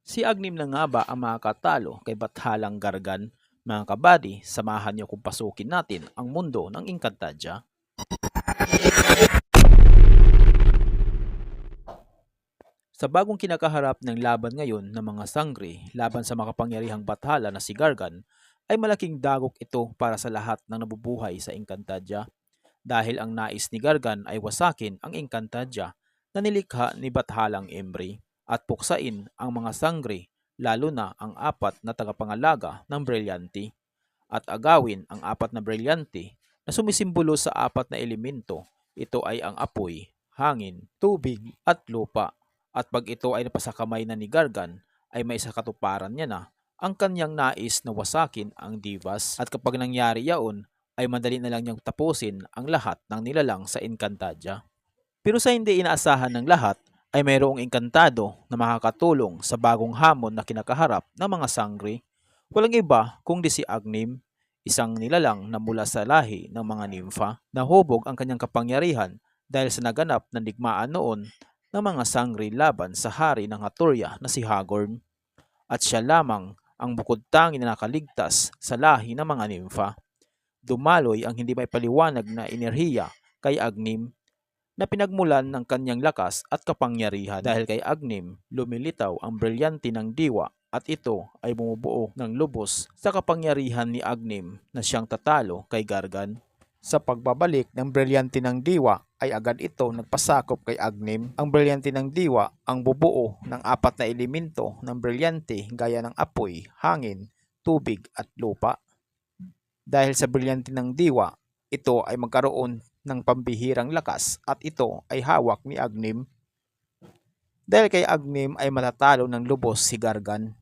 Si Agnim na nga ba ang makakatalo kay Bathalang Gargan? Mga kabady, samahan niyo kung pasukin natin ang mundo ng Encantadia. Sa bagong kinakaharap ng laban ngayon ng mga sangre laban sa makapangyarihang bathala na si Gargan, ay malaking dagok ito para sa lahat ng nabubuhay sa Encantadia dahil ang nais ni Gargan ay wasakin ang Encantadia na nilikha ni Bathalang Embry at puksain ang mga sangre lalo na ang apat na tagapangalaga ng Brilliante at agawin ang apat na Brilliante na sumisimbolo sa apat na elemento. Ito ay ang apoy, hangin, tubig at lupa. At pag ito ay napasakamay na ni Gargan, ay may sakatuparan niya na ang kanyang nais na wasakin ang Divas at kapag nangyari yaon, ay madali na lang niyang tapusin ang lahat ng nilalang sa Encantadia. Pero sa hindi inaasahan ng lahat, ay mayroong engkantado na makakatulong sa bagong hamon na kinakaharap ng mga sangre. Walang iba kundi si Agnim, isang nilalang na mula sa lahi ng mga nimfa. Nahubog ang kanyang kapangyarihan dahil sa naganap na digmaan noon ng mga sangre laban sa hari ng Haturia na si Hagorn. At siya lamang ang bukod tangi na nakaligtas sa lahi ng mga nimfa. Dumaloy ang hindi maipaliwanag na enerhiya kay Agnim na pinagmulan ng kanyang lakas at kapangyarihan dahil kay Agnim lumilitaw ang brilyante ng diwa at ito ay bumubuo ng lubos sa kapangyarihan ni Agnim na siyang tatalo kay Gargan. Sa pagbabalik ng brilyante ng diwa ay agad ito nagpasakop kay Agnim. Ang brilyante ng diwa ang bubuo ng apat na elemento ng brilyante gaya ng apoy, hangin, tubig at lupa. Dahil sa brilyante ng diwa, ito ay magkaroon ng pambihirang lakas at ito ay hawak ni Agnim. Dahil kay Agnim ay matatalo ng lubos si Gargan.